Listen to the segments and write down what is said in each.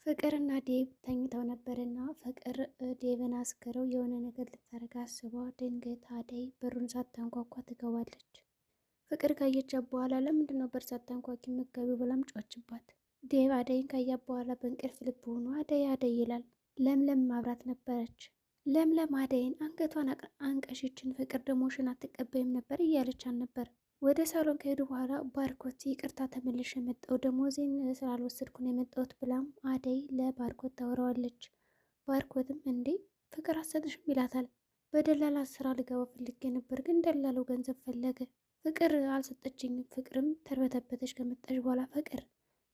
ፍቅርና ዴቭ ተኝተው ነበርና ፍቅር ዴቭን አስክረው የሆነ ነገር ልታደርግ አስባ ድንገት አደይ በሩን ሳታንኳኳ ትገባለች። ፍቅር ካየቻት በኋላ ለምንድን ነው በር ሳታንኳኪ የምትገቢው ብላም ጮኸችባት። ዴቭ አደይን ካያት በኋላ በእንቅልፍ ልብ ሆኖ አደይ አደይ ይላል። ለምለም ማብራት ነበረች። ለምለም አደይን አንገቷን አንቀሽችን ፍቅር ደሞሽን አትቀበይም ነበር እያለቻት ነበር። ወደ ሳሎን ከሄዱ በኋላ ባርኮት ይቅርታ ተመልሼ የመጣው ደሞዜን ስላልወሰድኩ ነው የመጣሁት ብላም አደይ ለባርኮት ታወራዋለች። ባርኮትም እንዴ ፍቅር አትሰጥሽም ይላታል። በደላላ ስራ ልገባ ፈልጌ ነበር ግን ደላለው ገንዘብ ፈለገ። ፍቅር አልሰጠችኝም። ፍቅርም ተርበተበተች ከመጣች በኋላ ፍቅር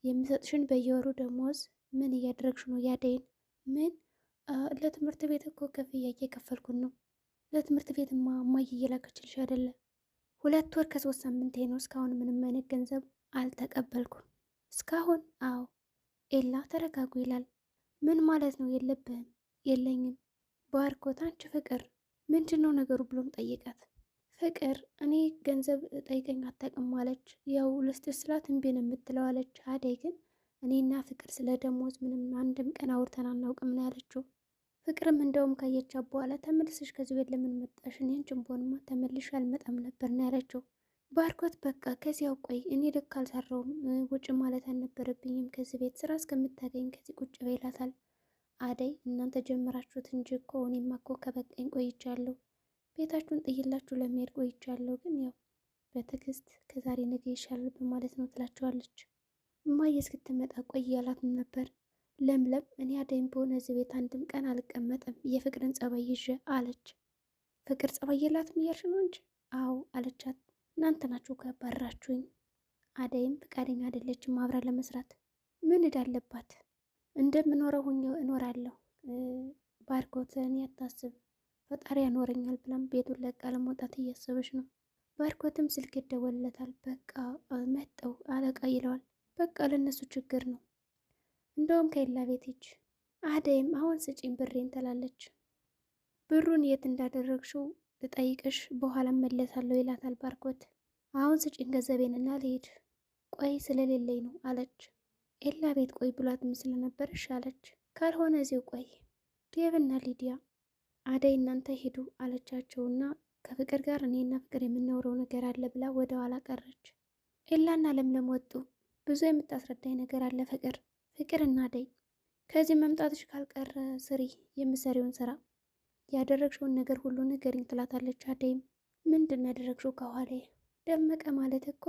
የምሰጥሽን በየወሩ ደሞዝ ምን እያደረግሽ ነው? ያደይን ምን ለትምህርት ቤት እኮ ክፍያ እየከፈልኩን ነው። ለትምህርት ቤትማ እማዬ እየላከችልሽ አይደለ? 2 ወር ከ3 ሳምንት ነው። እስካሁን ምንም አይነት ገንዘብ አልተቀበልኩም። እስካሁን? አዎ። ኤላ ተረጋጉ ይላል። ምን ማለት ነው? የለብህም። የለኝም። ባርኮት አንቺ ፍቅር ምንድን ነው ነገሩ ብሎም ጠይቃት። ፍቅር እኔ ገንዘብ ጠይቀኝ አታውቅም አለች። ያው ልስጥሽ ስላት እምቢ ነው የምትለው አለች። አደይ ግን እኔና ፍቅር ስለ ደሞዝ ምንም አንድም ቀን አውርተን አናውቅም ነው ያለችው። ፍቅርም እንደውም ካየቻት በኋላ ተመልሰሽ ከዚህ ቤት ለምን መጣሽ? እኔ አንቺን ብሆንማ ተመልሼ አልመጣም ነበር ነው ያለችው። ባርኮት በቃ ከዚያው ቆይ እኔ ልክ አልሰራውም ውጭ ማለት አልነበረብኝም ከዚህ ቤት ስራ እስከምታገኝ ከዚህ ቁጭ በይ ይላታል። አደይ እናንተ ጀመራችሁት እንጂ እኮ እኔማ እኮ ከበቃኝ ቆይቻለሁ። ቤታችሁን ጥይላችሁ ለመሄድ ቆይቻለሁ። ግን ያው በትዕግስት ከዛሬ ነገ ይሻላል በማለት ነው ትላቸዋለች። እማዬ እስክትመጣ ቆይ እያላትም ነበር። ለምለም እኔ አደይም በሆነ እዚህ ቤት አንድም ቀን አልቀመጥም የፍቅርን ጸባይ ይዤ አለች። ፍቅር ጸባይ የላትም እያልሽ ነው እንጂ? አዎ አለቻት። እናንተ ናችሁ ካባራችሁኝ። አደይም ፈቃደኛ አይደለችም አብራ ለመስራት። ምን እዳለባት? እንደምኖረው ሁኜ እኖራለሁ። ባርኮትን ያታስብ ፈጣሪ ያኖረኛል ብላም ቤቱን ለቃ ለመውጣት እያሰበች ነው። ባርኮትም ስልክ ይደወልለታል። በቃ መጠው አለቃ ይለዋል። በቃ ለነሱ ችግር ነው። እንደውም ከኤላ ቤት ሂጅ። አደይም አሁን ስጪኝ ብሬን ትላለች። ብሩን የት እንዳደረግሽው ልጠይቅሽ በኋላ መለሳለሁ ይላታል ባርኮት። አሁን ስጪኝ ገንዘቤንና ልሄድ። ቆይ ስለሌለኝ ነው አለች። ኤላ ቤት ቆይ ብሏትም ስለነበርሽ አለች። ካልሆነ እዚሁ ቆይ። ዴቭና ሊዲያ አደይ እናንተ ሂዱ አለቻቸውና ከፍቅር ጋር እኔና ፍቅር የምናወራው ነገር አለ ብላ ወደ ኋላ ቀረች። ኤላና ለምለም ወጡ። ብዙ የምታስረዳኝ ነገር አለ ፍቅር ፍቅርና አደይ ከዚህ መምጣትሽ ካልቀረ ስሪ የምሰሪውን ስራ ያደረግሽውን ነገር ሁሉ ንገሪኝ ትላታለች። አደይም ምንድን ያደረግሽው ከኋላ? ደመቀ ማለት እኮ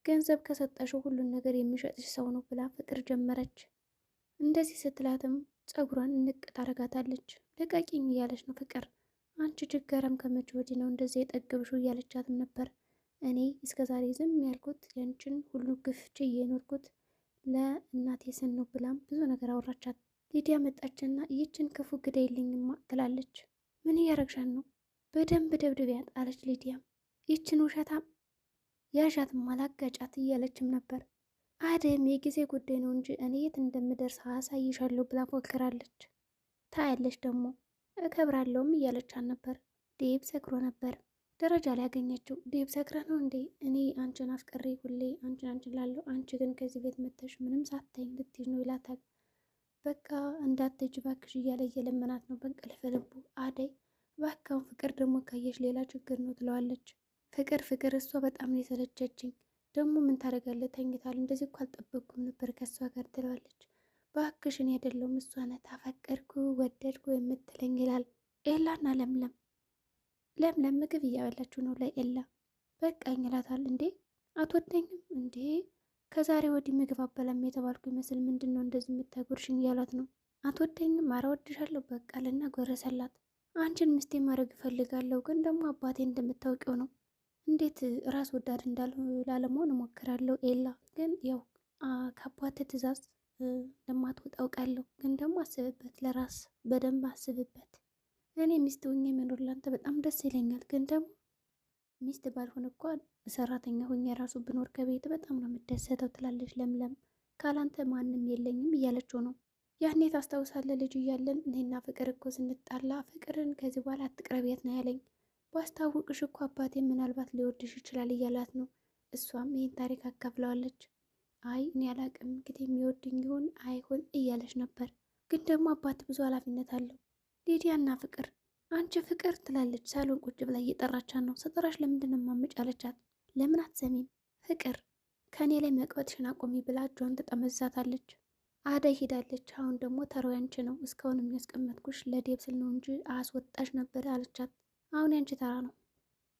ገንዘብ ከሰጠሽው ሁሉን ነገር የሚሸጥሽ ሰው ነው ብላ ፍቅር ጀመረች። እንደዚህ ስትላትም ፀጉሯን ንቅ ታረጋታለች። ልቀቂኝ እያለች ነው ፍቅር። አንቺ ችጋራም ከመቼ ወዲህ ነው እንደዚህ የጠገብሽው እያለቻትም ነበር። እኔ እስከዛሬ ዝም ያልኩት ያንቺን ሁሉ ግፍ ችዬ የኖርኩት ለእናቴ ስን ነው ብላም ብዙ ነገር አወራቻት። ሊዲያ መጣችና ይችን ክፉ ግደይልኝማ ትላለች። ምን እያረግሻን ነው? በደንብ ደብድቢያት አለች። ሊዲያም ይችን ውሸታም ያዣትም አላጋጫት እያለችም ነበር። አደይም የጊዜ ጉዳይ ነው እንጂ እኔ የት እንደምደርስ አሳይሻለሁ ብላ ፎክራለች። ታያለች ደግሞ እከብራለሁም እያለቻት ነበር። ዴቭ ሰክሮ ነበር ደረጃ ላይ ያገኘችው። ዴቭ ሰክረ ነው እንዴ? እኔ አንቺን አፍቅሬ ሁሌ አንቺን ላለሁ፣ አንቺ ግን ከዚህ ቤት መተሽ ምንም ሳታይኝ ልትሄጂ ነው ይላታል። በቃ እንዳትሄጂ እባክሽ እያለ እየለመናት ነው በእንቅልፍ ልቡ። አደይ እባክህን ፍቅር ደግሞ ካየሽ ሌላ ችግር ነው ትለዋለች። ፍቅር እሷ በጣም ነው የሰለቸችኝ። ደግሞ ምን ታደርጋለህ ተኝታል። እንደዚህ እኮ አልጠበቅኩም ነበር ከእሷ ጋር ትለዋለች። እባክሽን አይደለሁም እሷ ናት አፈቀርኩ ወደድኩ የምትለኝ ይላል። ኤላና ለምለም ምግብ እያበላችሁ ነው ለኤላ። በቃኝ ይላታል። እንዴ አትወደኝም እንዴ? ከዛሬ ወዲህ ምግብ አበላም የተባልኩ ይመስል ምንድን ነው እንደዚህ የምታጎርሽኝ እያላት ነው። አትወደኝም? ኧረ እወድሻለሁ በቃ ልና ጎረሰላት። አንቺን ሚስቴ ማድረግ እፈልጋለሁ ግን ደግሞ አባቴ እንደምታውቂው ነው። እንዴት ራስ ወዳድ ላለመሆን እሞክራለሁ ኤላ። ግን ያው ከአባቴ ትእዛዝ ለማትወጣ አውቃለሁ። ግን ደግሞ አስብበት፣ ለራስ በደንብ አስብበት። እኔ ሚስት ሆኜ መኖር ላንተ በጣም ደስ ይለኛል። ግን ደግሞ ሚስት ባልሆን እንኳን ሰራተኛ ሆኜ የራሱ ብኖር ከቤት በጣም ነው የምደሰተው ትላለች ለምለም። ካላንተ ማንም የለኝም እያለችው ነው። ያኔ ታስታውሳለህ ልጅ እያለን እኔና ፍቅር እኮ ስንጣላ ፍቅርን ከዚህ በኋላ አትቅረቢያት ነው ያለኝ። ባስታውቅሽ እኮ አባቴ ምናልባት ሊወድሽ ይችላል እያላት ነው። እሷም ይህን ታሪክ አካፍለዋለች። አይ እኔ አላቅም እንግዲህ የሚወድኝ ይሆን አይሆን እያለች ነበር። ግን ደግሞ አባት ብዙ ኃላፊነት አለው። ሊዲያና ፍቅር አንቺ ፍቅር ትላለች። ሳሎን ቁጭ ብላ እየጠራቻት ነው። ስጠራሽ ለምንድን ነው የማመጭ አለቻት። ለምን አትሰሚም? ፍቅር ከእኔ ላይ መቅበትሽን አቆሚ ብላ እጇን ትጠመዝዛታለች። አደይ ሄዳለች። አሁን ደግሞ ተራው ያንቺ ነው። እስካሁን የሚያስቀመጥኩሽ ለዴብ ስል ነው እንጂ አስወጣሽ ነበር አለቻት። አሁን ያንቺ ተራ ነው።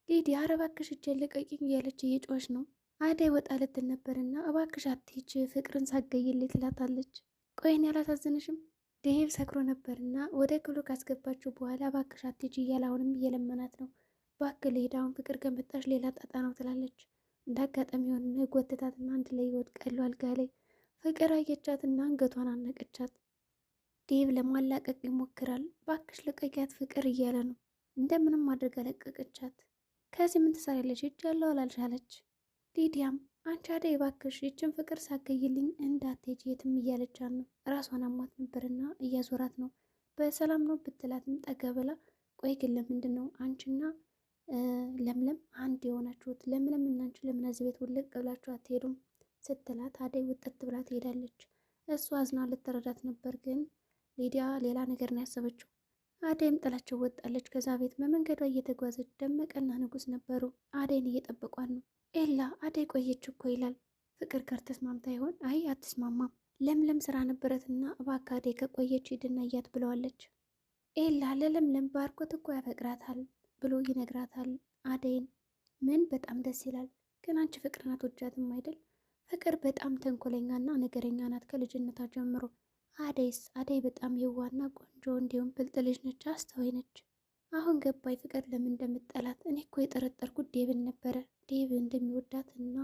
ሊዲያ ኧረ እባክሽ እጄን ልቀቂኝ እያለች እየጮኸች ነው። አደይ ወጣ ልትል ነበርና እባክሽ አትሂጂ ፍቅርን ሳትገይልኝ ትላታለች። ቆይን ያላሳዝንሽም? ዴብ ሰክሮ ነበርና ወደ ክፍሉ ካስገባችው በኋላ እባክሽ አትሂጂ እያለ አሁንም እየለመናት ነው። እባክህ ልሂድ፣ አሁን ፍቅር ከመጣች ሌላ ጣጣ ነው ትላለች። እንደ አጋጣሚ የሆነ ጎትታትና አንድ ላይ ይወድቃሉ አልጋ ላይ። ፍቅር አየቻትና አንገቷን አነቀቻት። ዴብ ለማላቀቅ ይሞክራል። እባክሽ ልቀቂያት ፍቅር እያለ ነው። እንደምንም አድርጋ ለቀቀቻት። ከዚህ ምን ትሰሪያለሽ? ሄጃለሁ አላልሽ አለች። ሊዲያም አንቺ አደይ እባክሽ ይችን ፍቅር ሳገይልኝ እንዳትሄጂ የትም እያለቻት ነው። ራሷን አሟት ነበርና እያዞራት ነው። በሰላም ነው ብትላትም ጠጋ ብላ ቆይ ግን ለምንድን ነው አንቺና ለምለም አንድ የሆናችሁት? ለምለም እና አንቺ ለምን እዚህ ቤት ውልቅ ብላችሁ አትሄዱም? ስትላት አደይ ውጥት ብላ ትሄዳለች። እሷ አዝና ልትረዳት ነበር፣ ግን ሊዲያ ሌላ ነገር ነው ያሰበችው። አደይም ጥላቸው ወጣለች። ከዛ ቤት በመንገዷ እየተጓዘች ደመቀና ንጉስ ነበሩ። አደይን እየጠበቋት ነው። ኤላ አደይ ቆየች እኮ ይላል። ፍቅር ጋር ተስማምታ ይሆን? አይ አትስማማም። ለምለም ስራ ነበረትና እባክህ አደይ ከቆየች ሂድና እያት ብለዋለች። ኤላ ለለምለም ባርኮት እኮ ያፈቅራታል ብሎ ይነግራታል አደይን። ምን በጣም ደስ ይላል። ግን አንቺ ፍቅርን አትወጃትም አይደል? ፍቅር በጣም ተንኮለኛና ነገረኛ ናት ከልጅነቷ ጀምሮ። አደይስ? አደይ በጣም የዋና ቆንጆ እንዲሁም ብልጥ ልጅ ነች፣ አስተዋይ ነች። አሁን ገባይ ፍቅር ለምን እንደምጠላት። እኔ እኮ የጠረጠርኩት ዴብን ነበረ፣ ዴብ እንደሚወዳት እና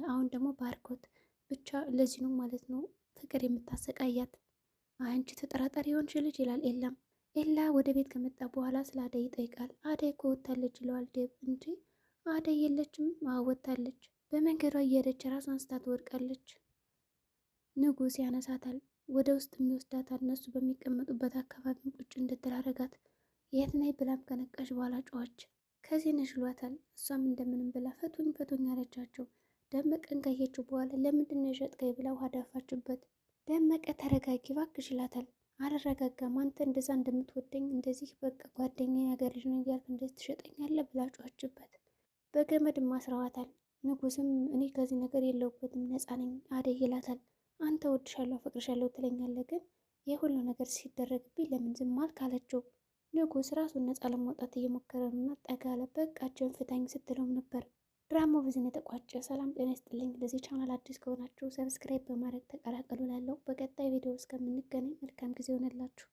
አሁን ደግሞ ባርኮት ብቻ ለዚህ ነው ማለት ነው ፍቅር የምታሰቃያት። አንቺ ተጠራጣሪ የሆንሽ ልጅ ይላል ኤላም። ኤላ ወደ ቤት ከመጣ በኋላ ስለ አደይ ይጠይቃል። አደይ እኮ ወታለች ይለዋል ዴብ። እንጂ አደይ የለችም? ወታለች። በመንገዷ እየሄደች ራሷን ስታ ትወድቃለች። ንጉስ ያነሳታል፣ ወደ ውስጥ የሚወስዳታል። እነሱ በሚቀመጡበት አካባቢ ቁጭ እንድትላረጋት የት ነይ ብላም ከነቃሽ በኋላ ጮኸች። ከዚህ ነሽሏታል። እሷም እንደምንም ብላ ፈቱኝ ፈቱኝ አለቻቸው። ደመቀን ካየችው በኋላ ለምንድን ነው የሸጥከኝ ብላ ውሃ ዳፋችበት። ደመቀ ተረጋጊ እባክሽ ይላታል። አልረጋጋም፣ አንተ እንደዛ እንደምትወደኝ እንደዚህ በቃ ጓደኛ ያገር ልጅ ነው እያልክ እንደዚህ ትሸጠኛለህ ብላ ጮኸችበት። በገመድም አስረዋታል። ንጉስም እኔ ከዚህ ነገር የለውበትም ነፃ ነኝ አደይ ይላታል። አንተ ወድሻለሁ አፈቅርሻለሁ ትለኛለህ፣ ግን የሁሉ ነገር ሲደረግብኝ ለምን ዝም አልክ አለችው። ንጉስ ራሱን ነፃ ለማውጣት እየሞከረ ነውና ጠጋ አለ። በቃ እጅን ፍታኝ ስትለውም ነበር። ድራማው በዚህ ነው የተቋጨ። ሰላም ጤና ይስጥልኝ። ለዚህ ቻናል አዲስ ከሆናችሁ ሰብስክራይብ በማድረግ ተቀላቀሉ። ላለው በቀጣይ ቪዲዮ እስከምንገናኝ መልካም ጊዜ ሆነላችሁ።